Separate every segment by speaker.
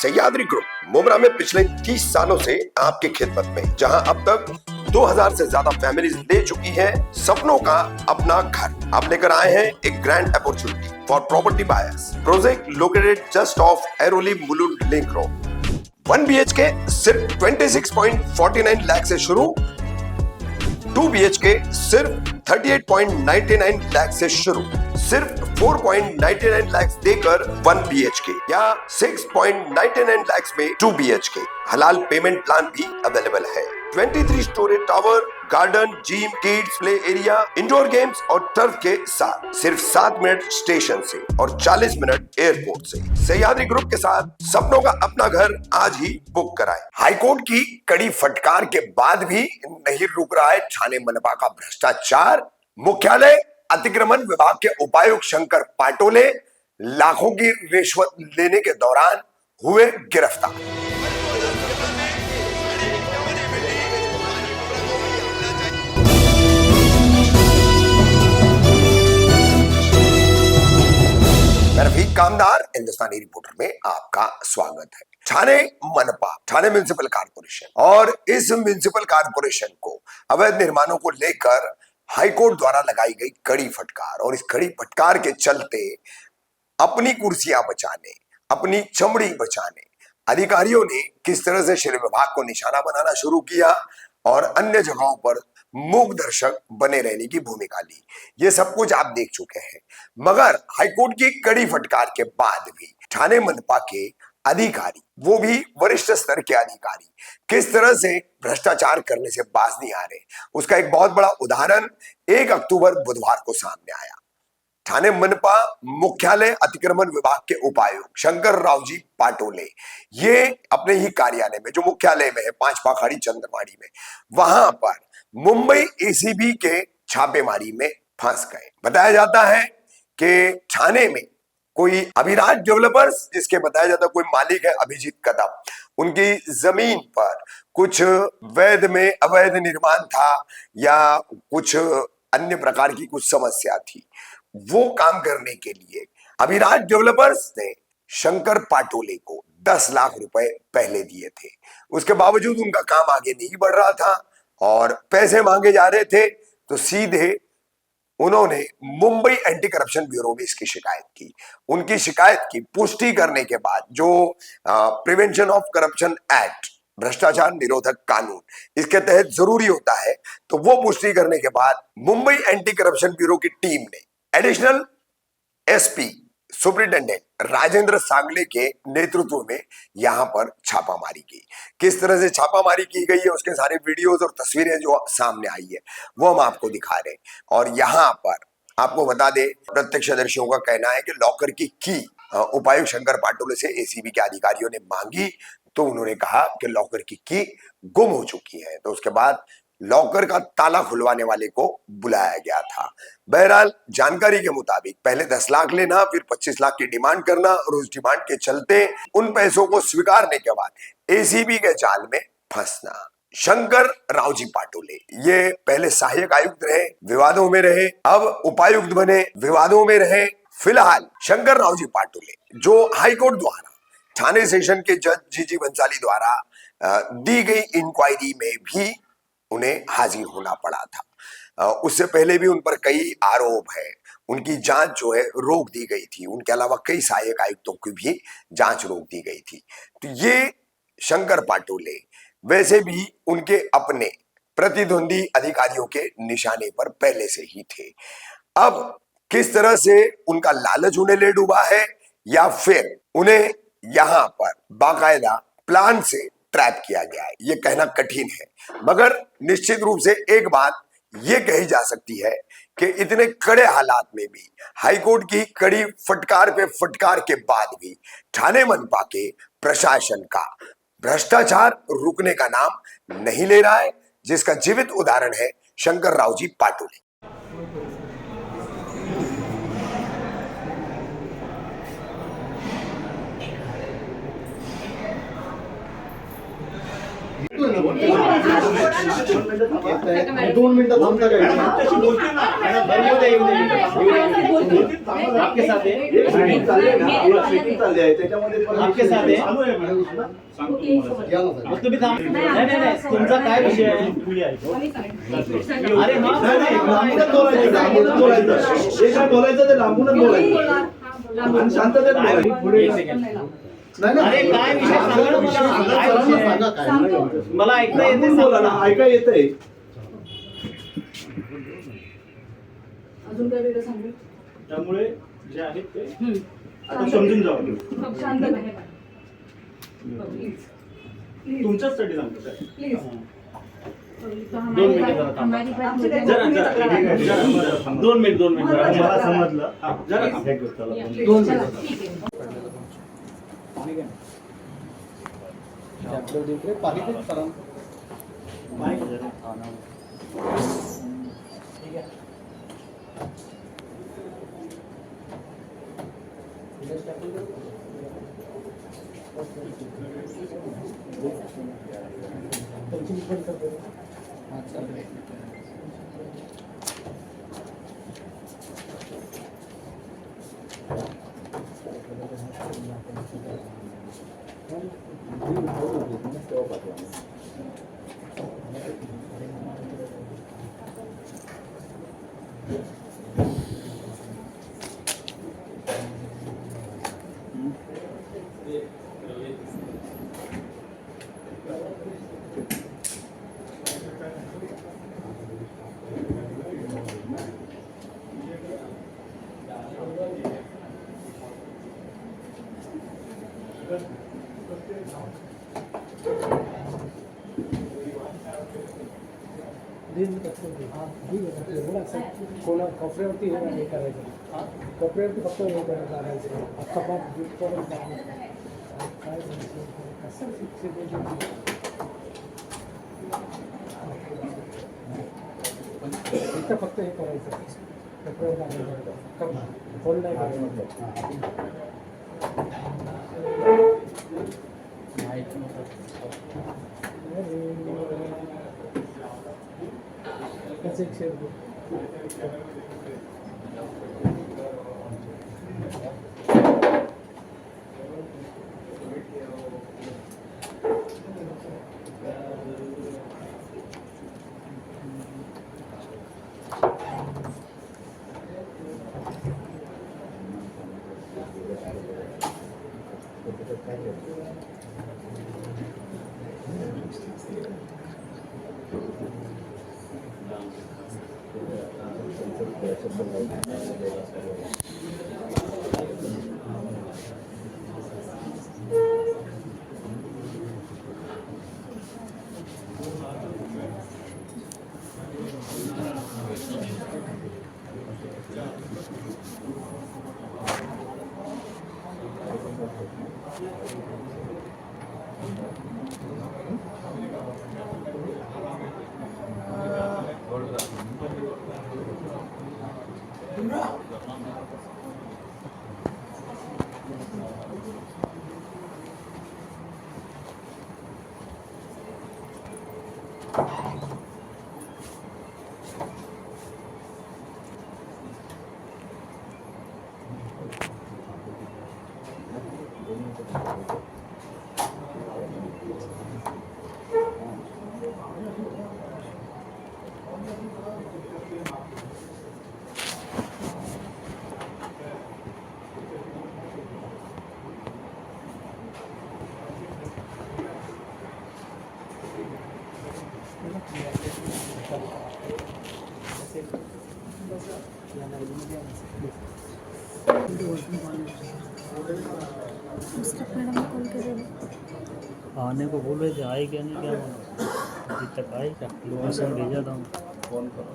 Speaker 1: Sahyadri group Mumbra में पिछले 30 सालों से आपकी खिदमत में, जहां अब तक 2000 से ज्यादा फैमिलीज ले चुकी हैं सपनों का अपना घर। अब लेकर आए हैं एक grand opportunity for property buyers. Project located just of Airoli Mulund link road. 1 BHK सिर्फ 26.49 लाख से शुरू, 2 BHK सिर्फ 38.99 लाख से शुरू, सिर्फ 4.99 लाख देकर 1 BHK या 6.99 लाख में 2 BHK। हलाल पेमेंट प्लान भी अवेलेबल है। 23 story tower, garden, gym, kids play area, indoor games और टर्फ के साथ सिर्फ 7 मिनट स्टेशन से और 40 मिनट एयरपोर्ट से। सह्याद्री ग्रुप के साथ सपनों का अपना घर आज ही बुक कराएं। हाईकोर्ट की कड़ी फटकार के बाद भी नहीं रुक रहा है ठाणे मनपा का भ्रष्टाचार। मुख्यालय अतिक्रमण विभाग के उपायुक्त शंकर पाटोले लाखों की रिश्वत लेने के दौरान हुए गिरफ्तार। मैं रफीक कामदार हिंदुस्तानी रिपोर्टर में आपका स्वागत है। ठाणे मनपा, ठाणे म्युनिसिपल कॉर्पोरेशन और इस म्युनिसिपल कॉर्पोरेशन को अवैध निर्माणों को लेकर हाईकोर्ट द्वारा लगाई गई कड़ी फटकार, और इस कड़ी फटकार के चलते अपनी कुर्सियां बचाने, अपनी चमड़ी बचाने अधिकारियों ने किस तरह से श्रम विभाग को निशाना बनाना शुरू किया और अन्य जगहों पर मूक दर्शक बने रहने की भूमिका ली, ये सब कुछ आप देख चुके हैं। मगर हाईकोर्ट की कड़ी फटकार के बाद भी ठाणे मनपा के अधिकारी, वो भी वरिष्ठ स्तर के अधिकारी, किस तरह से भ्रष्टाचार करने से बाज नहीं आ रहे, उसका एक बहुत बड़ा उदाहरण 1 अक्टूबर बुधवार को सामने आया। ठाणे मनपा मुख्यालय अतिक्रमण विभाग के उपायुक्त शंकर रावजी पाटोले, ये अपने ही कार्यालय में, जो मुख्यालय में है 5 पाखाड़ी चंद्रवाड़ी में, वहां पर मुंबई ACB के छापेमारी में फंस गए। बताया जाता है कि ठाणे में कोई अभिराज डेवलपर्स, जिसके बताया जाता है कोई मालिक है अभिजीत कदम, उनकी जमीन पर कुछ वैध में अवैध निर्माण था या कुछ अन्य प्रकार की कुछ समस्या थी। वो काम करने के लिए अभिराज डेवलपर्स ने शंकर पाटोले को 10 लाख रुपए पहले दिए थे। उसके बावजूद उनका काम आगे नहीं बढ़ रहा था और पैसे मांगे जा रहे थे, तो सीधे उन्होंने मुंबई एंटी करप्शन ब्यूरो में इसकी शिकायत की। उनकी शिकायत की पुष्टि करने के बाद जो प्रिवेंशन ऑफ करप्शन एक्ट, भ्रष्टाचार निरोधक कानून, इसके तहत जरूरी होता है, तो वो पुष्टि करने के बाद मुंबई एंटी करप्शन ब्यूरो की टीम ने एडिशनल SP सुपरिटेंडेंट राजेंद्र सांगले के नेतृत्व में यहां पर छापामारी की। किस तरह से छापामारी की गई है, उसके सारे वीडियोस और तस्वीरें जो सामने आई है वो हम आपको दिखा रहे हैं। और यहां पर आपको बता दें, प्रत्यक्षदर्शियों का कहना है कि लॉकर की उपायुक्त शंकर पाटोले से ACB के अधिकारियों ने मांगी, तो उन्होंने कहा कि लॉकर की गुम हो चुकी है। तो उसके बाद लॉकर का ताला खुलवाने वाले को बुलाया गया था। बहरहाल जानकारी के मुताबिक पहले 10 लाख लेना, फिर 25 लाख की डिमांड करना, और उस डिमांड के चलते उन पैसों को स्वीकारने के बाद ACB के जाल में फंसना। शंकर रावजी पाटोले, ये पहले सहायक आयुक्त रहे, विवादों में रहे, अब उपायुक्त बने, विवादों में रहे। फिलहाल शंकर रावजी पाटोले, जो हाईकोर्ट द्वारा ठाणे सेशन के जज GG बंसाली द्वारा दी गई इंक्वायरी में भी उन्हें हाजिर होना पड़ा था। उससे पहले भी उन पर कई आरोप है, उनकी जांच जो है रोक दी गई थी। उनके अलावा कई सहायक आयुक्तों की भी जांच रोक दी गई थी। तो ये शंकर पाटोले वैसे भी उनके अपने प्रतिद्वंदी अधिकारियों के निशाने पर पहले से ही थे। अब किस तरह से उनका लालच उन्हें ले डूबा है, या फिर उन्हें यहां पर बाकायदा प्लान से ट्रैप किया गया है, ये कहना कठिन है। मगर निश्चित रूप से एक बात ये कही जा सकती है कि इतने कड़े हालात में भी, हाईकोर्ट की कड़ी फटकार पे फटकार के बाद भी ठाणे मनपा के प्रशासन का भ्रष्टाचार रुकने का नाम नहीं ले रहा है, जिसका जीवित उदाहरण है शंकर रावजी पाटोले।
Speaker 2: 2 मिनिटं थांबता काय?
Speaker 3: आपके साथ है
Speaker 2: मीटिंग चालली आहे त्याच्यामध्ये पण
Speaker 3: आपके साथ आहे?
Speaker 2: चालू आहे मॅडम. या ना साहेब.
Speaker 3: मग तुम्ही थांब. नाही तुमचा काय विषय आहे? अरे
Speaker 2: लांबूनच बोलायचं. जे काय बोलायचं ते लांबूनच बोलायचं आणि शांततेत बोलायचं. नाही
Speaker 3: अरे काय विषय सांगा ना मला. काय विषय आहे?
Speaker 2: सांगा काय?
Speaker 3: मला ऐकता येते
Speaker 2: लांबून बोला ना, ऐका येतंय.
Speaker 4: अजून काय वेगळं सांगू?
Speaker 5: त्यामुळे जे आहेत ते आता समजून जावं.
Speaker 4: शांत नाही.
Speaker 5: तुमच्याचसाठी सांगतो साहेब.
Speaker 4: प्लीज.
Speaker 3: 2 मिनिट जरा थांबा. जरा 2 मिनिट
Speaker 5: मला समजलं. जरा थांबा.
Speaker 2: 2 मिनिटं. पाणी करा.
Speaker 6: कोणा कपड्यावरती हे करायचं कपड्यावरती फक्त हे करायचं आता पण जिथपर्यंत काय कसं शिक्षण इथं फक्त हे करायचं कपड्यावर टाकायचं फोन नाही करायचं त्याचं एक शेअर
Speaker 7: आने को बोल रहे थे, आए क्या नहीं क्या अभी तक आए क्या लोकेशन भेजा था फोन करो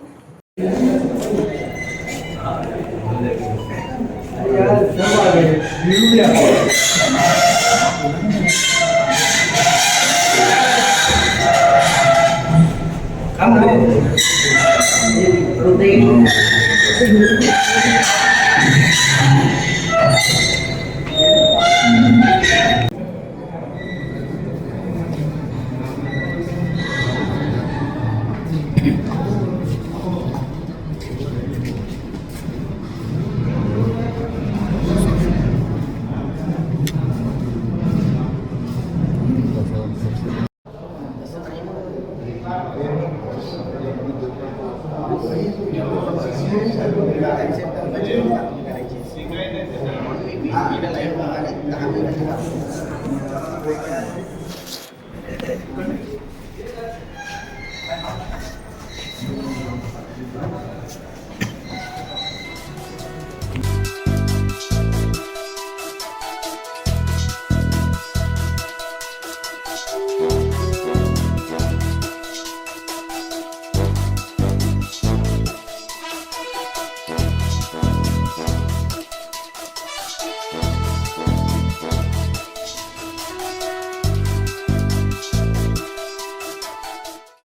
Speaker 2: हा.